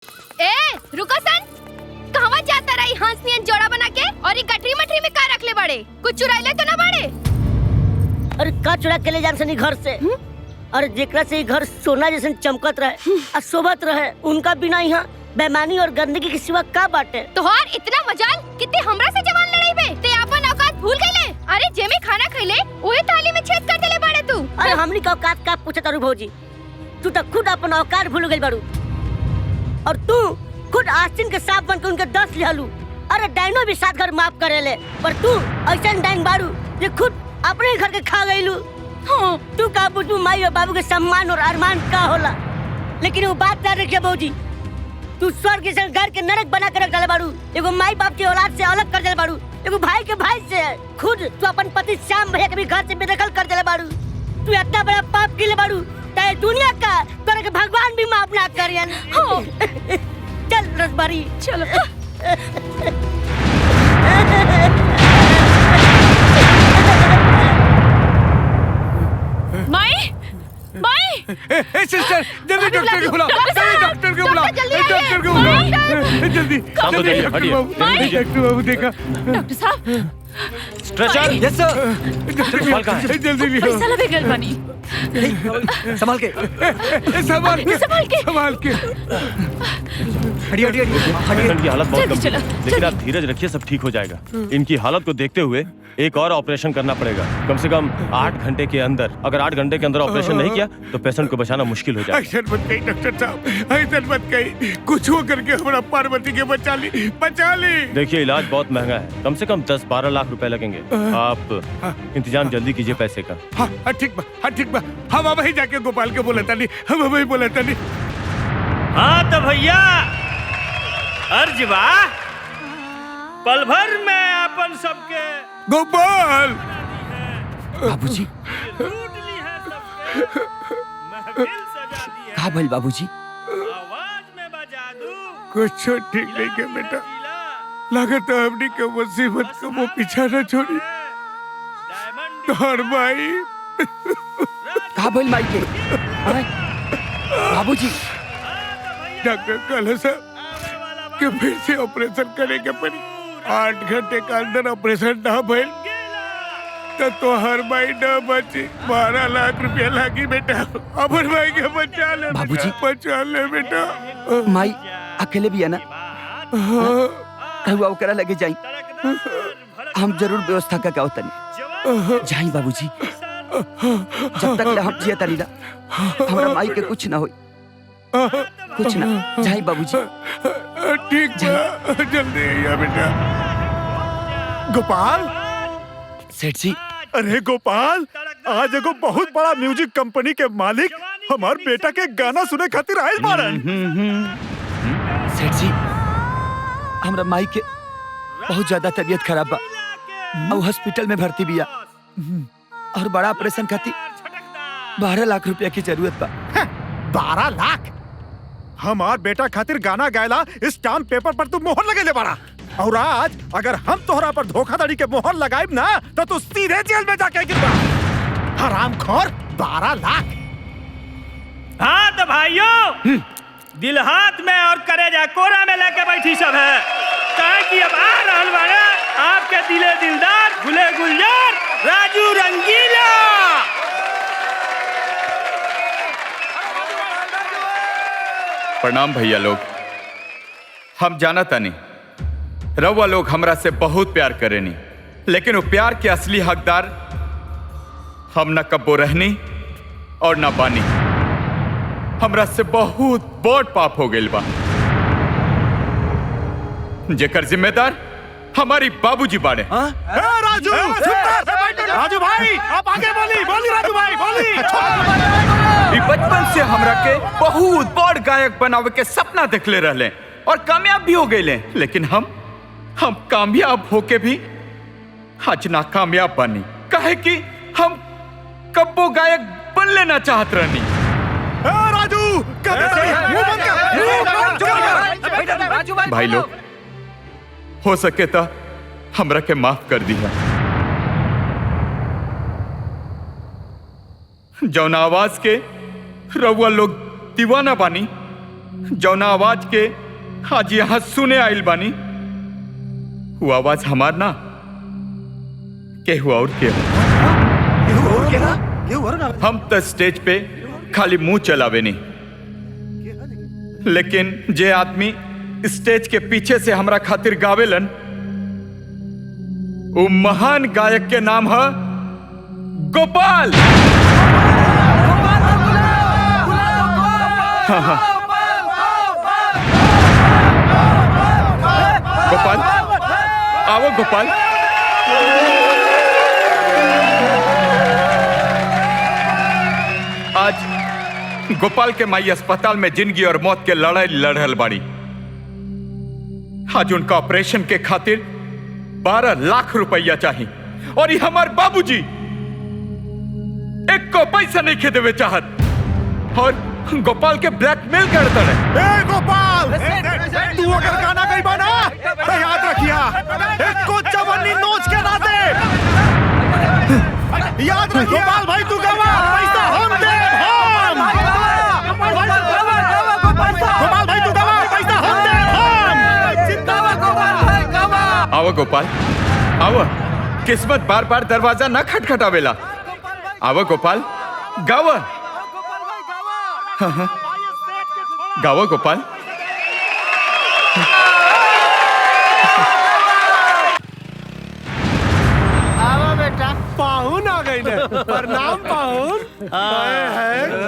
ए रुको सन, कहवा जाता रही हंसनियन जोड़ा बना के और ये गठरी मठरी में का रख ले बड़े? कुछ चुराइले तो ना बड़े? अरे का चुरा के ले जान सनी घर से? अरे जेकरा से घर सोना जैसे चमकत रहे और शोभत रहे, उनका बिना यहाँ बेईमानी और गंदगी के सिवा का बाटे? तोहार इतना मजाल कितने हमरा से जवान लड़ाई बे? ते अपन औकात भूल गईले? अरे जेमे खाना खइले ओए थाली में छेद कर देले बाड़े तू। अरे हमनी का औकात का पूछत तारू भौजी? तू तो खुद अपन औकात भूल गई बारू और तू खुद आस्तीन के सांप बन के उनके 10 लिहलू। अरे डाइनो भी साथ घर माफ करेले, पर तू ऐसा डाइन बारू जे खुद अपने घर के खा गईलू। हाँ, तू का पूछू माई और बाबू के सम्मान और अरमान का होला, लेकिन वो बात ना रखिए भौजी। तू स्वर्ग के घर के नरक बना कर रख डाले बारू, एगो माई बाप की औलाद से अलग कर देले बारू, एगो भाई के भाई से। खुद तू अपन पति श्याम भैया के भी घर से बेदखल कर देले बारू। तू इतना बड़ा पाप किले बारू ताए दुनिया का तोरे के भगवान भी माफ ना करियन। हो चल रसबारी चलो। माई माई ए सिस्टर, जल्दी डॉक्टर को बुलाओ, जल्दी डॉक्टर को बुलाओ, डॉक्टर को बुलाओ, जल्दी डॉक्टर बाबू देखा। डॉक्टर साहब स्ट्रेचर। यस सर, जल्दी लियो। पैसा लगे गल बनी। संभाल के संभाल के। हटी हटी हटी। पेशेंट की हालत बहुत गंभीर है, लेकिन आप धीरज रखिए, सब ठीक हो जाएगा। इनकी हालत को देखते हुए एक और ऑपरेशन करना पड़ेगा, कम से कम 8 घंटे के अंदर। अगर 8 घंटे के अंदर ऑपरेशन नहीं किया तो पेशेंट को बचाना मुश्किल हो जाएगा। ऐसा मत कही डॉक्टर साहब, ऐसा मत कही। कुछ हो करके हमारा पार्वती के बचा ली। देखिए इलाज बहुत महंगा है, कम से कम 10-12 लाख रुपए लगेंगे। आप इंतजाम जल्दी कीजिए पैसे का। हाँ ठीक बा। हम वही जाके गोपाल के बोला था, हम वही बोला था। हाँ तो भैया अर्ज बा, पल भर में अपन सबके गोपाल बाबूजी लूट ली है सबके, महफिल सजा दी है, का भइल बाबूजी? आवाज में बजा दूं, कुछ ठीक नहीं के बेटा, लगता है हमने के मुसीबत को वो पीछा न छोड़ी। तोहर भाई का भइल माई के? बाबूजी डॉक्टर कहले साहब कि फिर से ऑपरेशन करे के पड़ी। 8 घंटे के अंदर ऑपरेशन ना भइल तो तोहर भाई न बची। 12 लाख रुपया लागी बेटा, अपन भाई के बचा ले बाबूजी। बचा ले बेटा। माई अकेले भी है ना? कहू ओकरा लगे जाई, हम जरूर व्यवस्था का गाँव तनी जाई बाबूजी। जब तक हम जिया तनी ना, हमरा माई के कुछ ना होई, कुछ ना। जाई बाबूजी। ठीक बा, जल्दी आइए बेटा। गोपाल, सेठ जी। अरे गोपाल, आज एगो बहुत बड़ा म्यूजिक कंपनी के मालिक हमार बेटा के गाना सुने खातिर आयल बारन। सेठ जी, हमरा माई के बहुत ज्यादा तबीयत खराब बा और हॉस्पिटल में भर्ती बिया और बड़ा ऑपरेशन खातिर 12 लाख रुपया की जरूरत बा। 12 लाख? हमार बेटा खातिर गाना गायला स्टाम्प पेपर पर तू मोहर लगेले बाड़ा, और आज अगर हम तोहरा पर धोखाधड़ी के मोहर लगाइब ना तो तू सीधे जेल में जाके गिरबा। हरामखोर, 12 लाख। हाँ तो भाइयों, दिल हाथ में और करेजा कोरा में लेके बैठी सब है, ताकि अब आ रहल बाड़ा आपके दिले दिलदार भुले गुलजार राजू रंगीला। प्रणाम भैया लोग। हम जाना तानी रउआ लोग हमरा से बहुत प्यार करेनी, लेकिन वो प्यार के असली हकदार हम न कब्बो रहनी और न बानी। हमरा से बहुत बड़ पाप हो गइल बा, जेकर जिम्मेदार हमारी बाबूजी बाड़े। राजू, राजू भाई आप आगे बोली राजू भाई बोली। बचपन से हमरा के बहुत बड़ गायक बनावे के सपना देखले रहले और कामयाब भी हो गए, लेकिन हम कामयाब होके भी आज नाकामयाब बनी, काहे कि हम कब्बो गायक बन लेना चाहत रहनी। राजू भाई लोग, हो सके तो हमरा के माफ कर दिया। जौन आवाज के रउआ लोग दीवाना बानी जौना आवाज के आज यहाँ सुने आइल बानी वो आवाज हमार ना केहू और के हम तो स्टेज पे खाली मुंह चलावे नहीं, लेकिन जे आदमी स्टेज के पीछे से हमरा खातिर गावेलन वो महान गायक के नाम है गोपाल। हाँ। गोपाल आओ गोपाल। आज गोपाल के माई अस्पताल में जिंदगी और मौत के लड़ाई लड़ रहल बाड़ी। आज उनका ऑपरेशन के खातिर 12 लाख रुपया चाहिए और ये हमार बाबूजी एक को पैसा नहीं खे देवे चाहत और गोपाल के ब्लैकमेल करता है। गोपाल तू अगर गाना गई बना तो याद रखिया एक को चवन्नी नोच के ना दे। याद रखिए गोपाल भाई तू गवा पैसा हम दे हम। गोपाल भाई तू गवा पैसा हम दे हम। जिंदाबाद गोपाल भाई गवा। आओ गोपाल आओ, किस्मत बार बार दरवाजा न खटखटावेला। आओ गोपाल गावा। हाँ। गावा गोपाल। आवा बेटा पाहुन आ गई ने। प्रणाम पाहुन।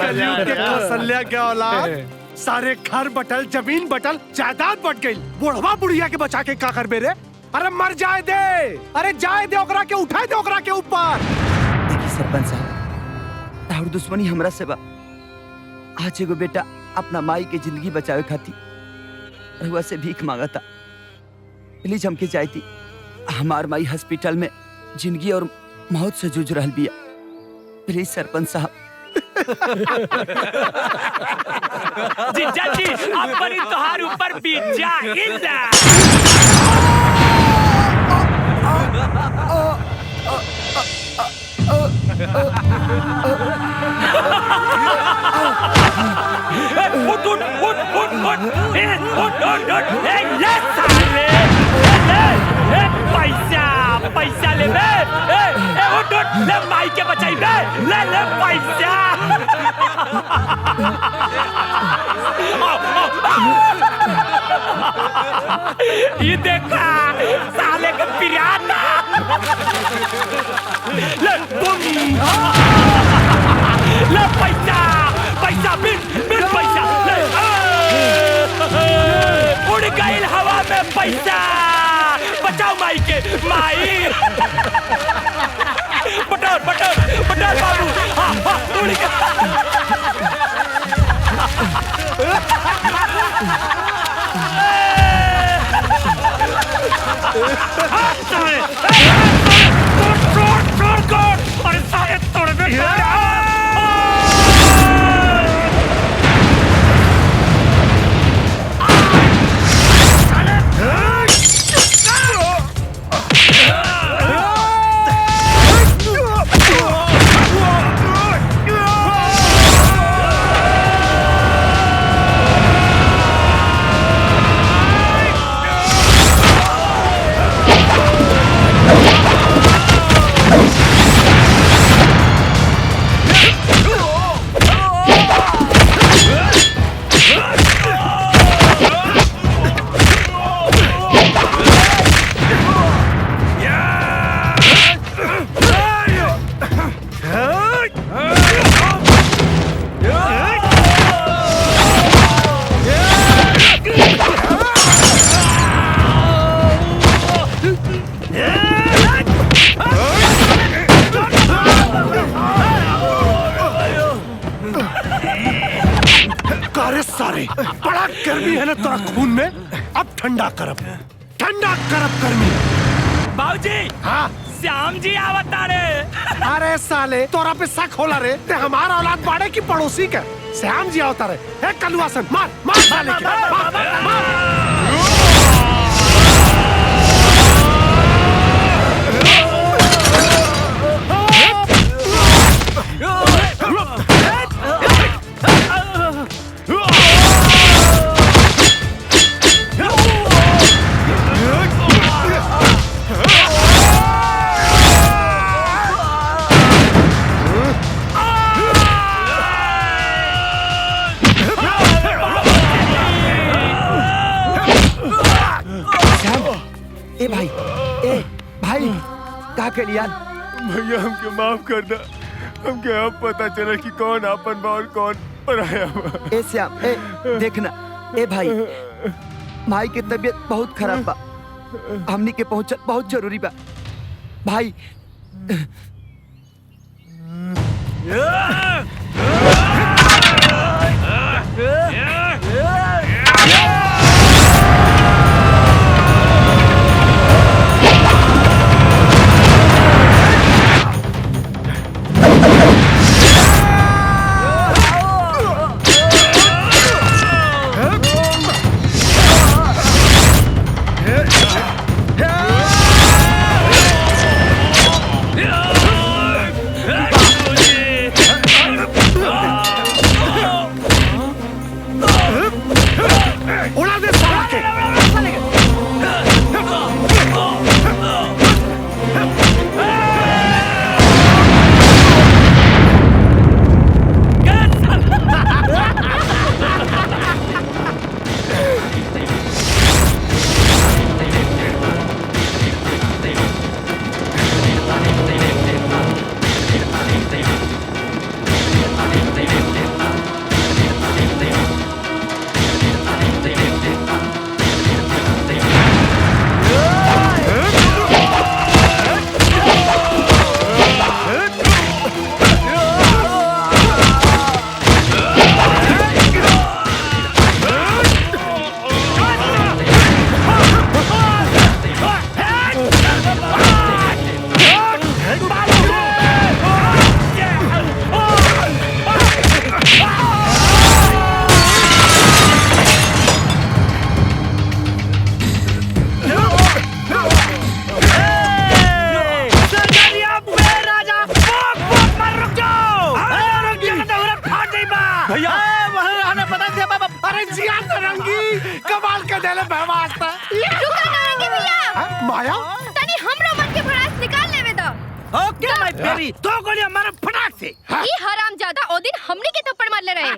कलयुग के कौशल्या के औलाद सारे घर बटल जमीन बटल जायदाद बट गई। बुढ़वा बुढ़िया के बचा के का करबे रे? अरे मर जाए दे, अरे जाए दे ओकरा के, उठाए दे ओकरा के ऊपर। देखिए सरपंच साहब और दुश्मनी हमरा से बा। आज एगो बेटा अपना माई के जिंदगी बचावे खातिर रहुआ से भीख मांगता। प्लीज हमके चाहती हमार माई हॉस्पिटल में जिंदगी और मौत से जूझ रहल बिया। प्लीज सरपंच साहब। जीजा जी अपनी तोहार ऊपर बीत जा इल्ला। उठ उठ उठ उठ उठ उठ उठ ए ले साले ए पैसा पैसा ले बे ए उठ उठ ले माई के बचाई बे ले ले पैसा। ये देखा साले का पिराना ले तुम ले पैसा पैसा बिन बिन पैसा ले उड़ गई हवा में पैसा। बचाओ माई के माई बटर बटर बटर बाबू। हाँ हाँ उड़ अरे सारे तोड़ दे। सारे बड़ा गर्मी है ना तोरा खून में। अब ठंडा करब गर्मी। बाबूजी हाँ श्याम जी आवता रे। अरे साले तोरा पे शक होला रे? ते हमारा औलाद बाड़े की पड़ोसी के श्याम जी आवता रे। ए कलुआसन मार मार साले के मार। ए भाई, ए भाई, का के लिया? भैया हमके माफ कर दा। हमके अब पता चला कि कौन आपन बा और कौन पराया बा। ए श्याम, ए देखना, ए भाई, माई के तबीयत बहुत खराब बा, हमनी के पहुंचल बहुत जरूरी बा भाई। माया तनी हमरो मन के भड़ास निकाल लेवे दो। ओके माय बेबी, दो गोलियां मारो फटाक से। ई हरामजादा ओ दिन हमने के थप्पड़ मार ले रहे।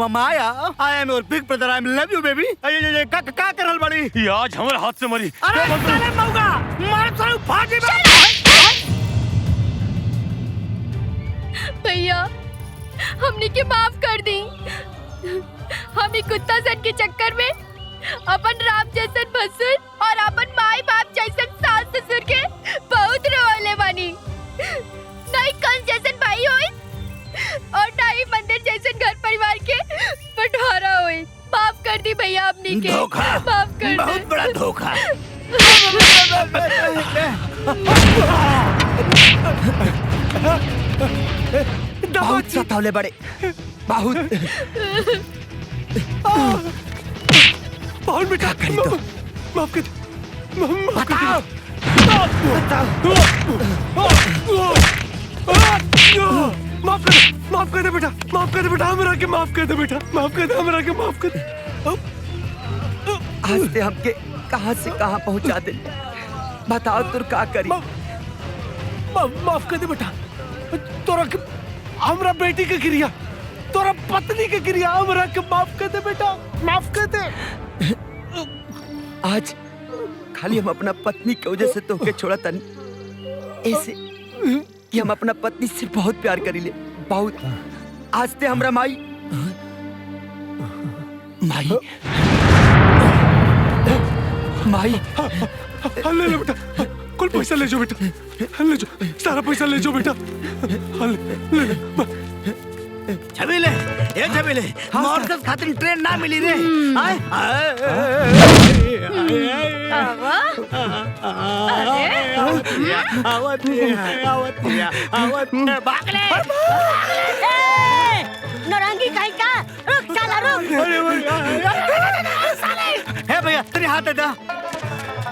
Maya, I am your big brother, I love you baby. ये का करल बड़ी? ये आज हमारे हाथ से मरी। अरे साले मौगा, मार साले फाटी बा। भैया हमने के माफ कर दी। हम ही कुत्ता सन के चक्कर में अपन राम जैसन भसुर और अपन माई बाप जैसन सास ससुर के बहुत रोले बानी। नहीं कंस जैसन भाई होई और नहीं मंदिर जैसन घर परिवार के बंटवारा होई। माफ कर दी भैया अपनी के। धोखा, माफ कर दे। बहुत बड़ा धोखा। बहुत सतावले बड़े, बहुत बहुत बेटा करी तो माफ कर बताओ माफ कर दे बेटा, माफ कर दे बेटा, हमरा के माफ कर दे बेटा, माफ कर दे, हमरा के माफ कर दे। आज से हमके कहां से कहां पहुंचा दे, बताओ तुर का करी। माफ कर दे बेटा। तोरा के हमरा बेटी के क्रिया, तोरा पत्नी के क्रिया, हमरा के माफ कर दे बेटा, माफ कर दे। आज खाली हम अपना पत्नी की वजह से तोके छोड़ा तनी, ऐसे कि हम अपना पत्नी से बहुत प्यार करी ले, बहुत। आज ते हमरा माई माई माई ले ले बेटा, कुल पैसा ले जाओ बेटा, ले जाओ, सारा पैसा ले जाओ बेटा, ले ले। छबीले, ये छबीले, मॉर्कस खातिर ट्रेन ना मिली रे। भागले। नौरंगी कहीं का, रुक साला रुक। हे भैया तेरे हाथ दे दा।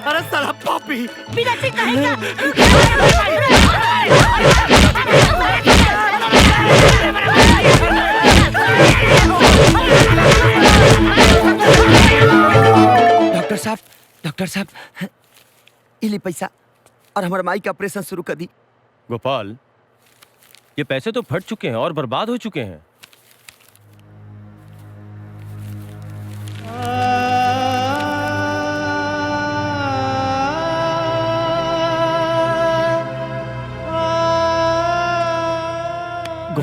अरे साला पापी। बिलासी कहीं का, डॉक्टर साहब, इली पैसा और हमारे माई का ऑपरेशन शुरू कर दी। गोपाल, ये पैसे तो फट चुके हैं और बर्बाद हो चुके हैं।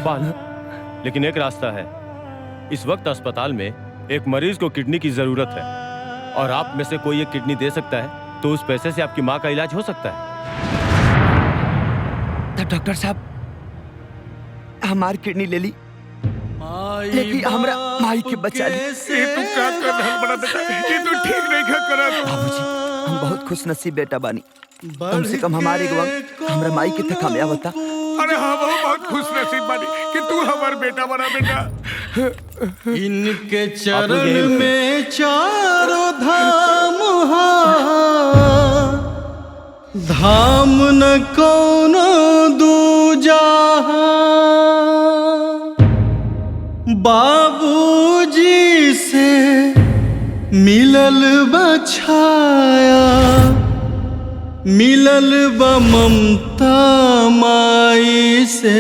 भोपाल। लेकिन एक रास्ता है, इस वक्त अस्पताल में एक मरीज को किडनी की जरूरत है और आप में से कोई एक किडनी दे सकता है तो उस पैसे से आपकी माँ का इलाज हो सकता है। तो डॉक्टर साहब हमार किडनी ले ली, लेकिन हमरा माई के बचा ली। ये तू क्या कर रहल बड़ा बेटा? ये तू ठीक नहीं क्या करत। बाबूजी हम बहुत खुश नसीब बेटा बानी, कम से कम हमारे वक्त हमरा माई के तक हमें बता। अरे हाँ बहुत खुश नसीब बानी कि तू हमार बेटा बना बेटा। इनके चरण में चारों धाम धाम न कोनो दूजा। बाबूजी से मिलल बछाया, मिलल ब ममता माई से।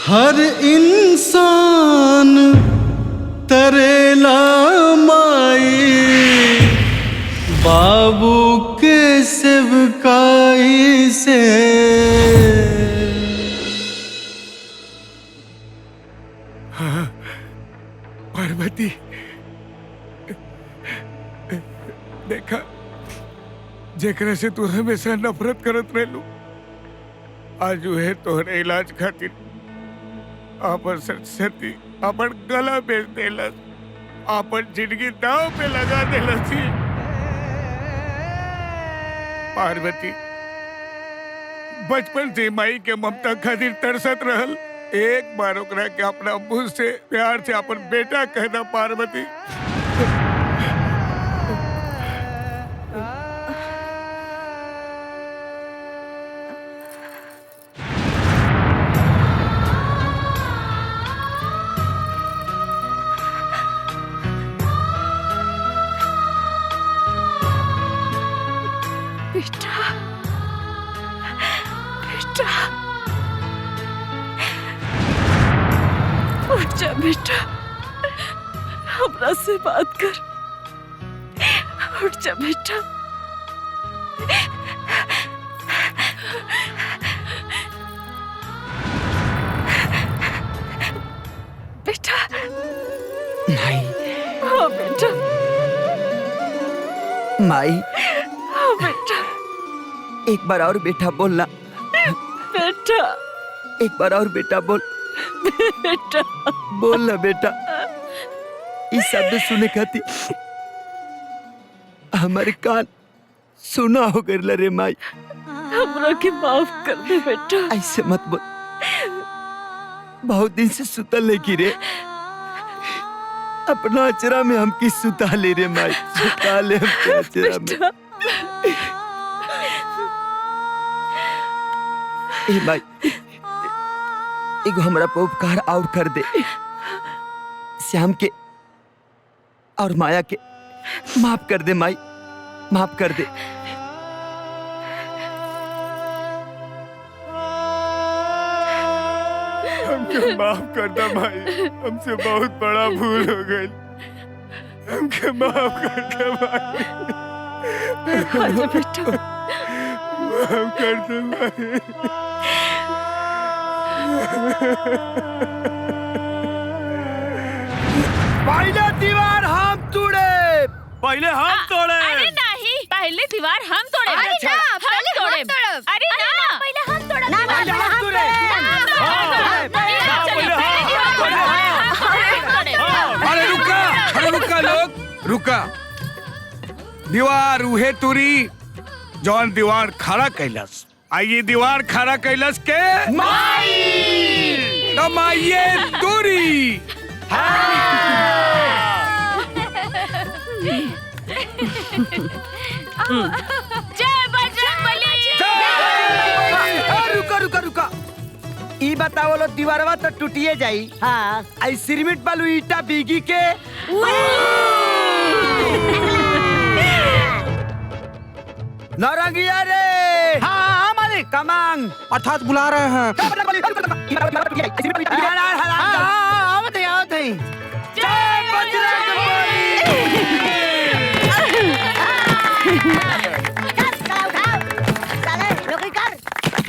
हर इंसान तरेला माई, बाबू के सेवकाई से। पार्वती देखा, जेकरा से तू हमेशा नफरत करत रहलू, आज है तोहरे इलाज खातिर आपन सरस्वती अपन गला बेच देलस, आपन जिंदगी दांव पे लगा देलस। पार्वती बचपन से माई के ममता खातिर तरसत रहल, एक बार ओकरा के अपना मुंह से प्यार से अपन बेटा कहना। पार्वती बेटा, बेटा, उठ जा बेटा, हमरा से बात कर। उठ जा बेटा। बेटा, माई, हाँ बेटा, माई हाँ बेटा, एक बार और बेटा बोलना। बेटा, एक बार और बेटा बोल। बेटा, बोल ना बेटा। इस शब्द सुने खाती हमारे कान सुना हो गए रे माई। हमरा के माफ कर दे बेटा। ऐसे मत बोल, बहुत दिन से सुतल है की रे। अपना अचरा में हम की सुता ले रे माई, सुता ले हम अचरा में। ए माई, एगो हमरा पे उपकार और कर दे। श्याम के और माया के माफ कर दे माई, माफ कर दे। हमके माफ कर दे भाई, हमसे बहुत बड़ा भूल हो गई। हमके माफ कर दे भाई। आजा बेटा, माफ कर दे भाई। पहले दीवार हम तोड़े, पहले हम तोड़े। अरे नहीं, पहले दीवार हम तोड़े। अरे ना, पहले हम तोड़ब। अरे ना, पहले हम तोड़ब। ना पहले हम तोड़े। अरे रुका, अरे रुका लोग, रुका। दीवार उहे तुरी जौन दीवार खड़ा कैलस। आइए दीवार खड़ा कैलस के माई, तो माइये तुरी। जय बजरंगबली। रुका रुका रुका। ई बताओ लो, दीवारवा तो टूटिए जाई। हाँ आई सिरमिट बालू ईटा बीगी के नौरंगिया रे। हाँ मालिक, कमांग अर्थात बुला रहे हैं। जय बजरंगबली।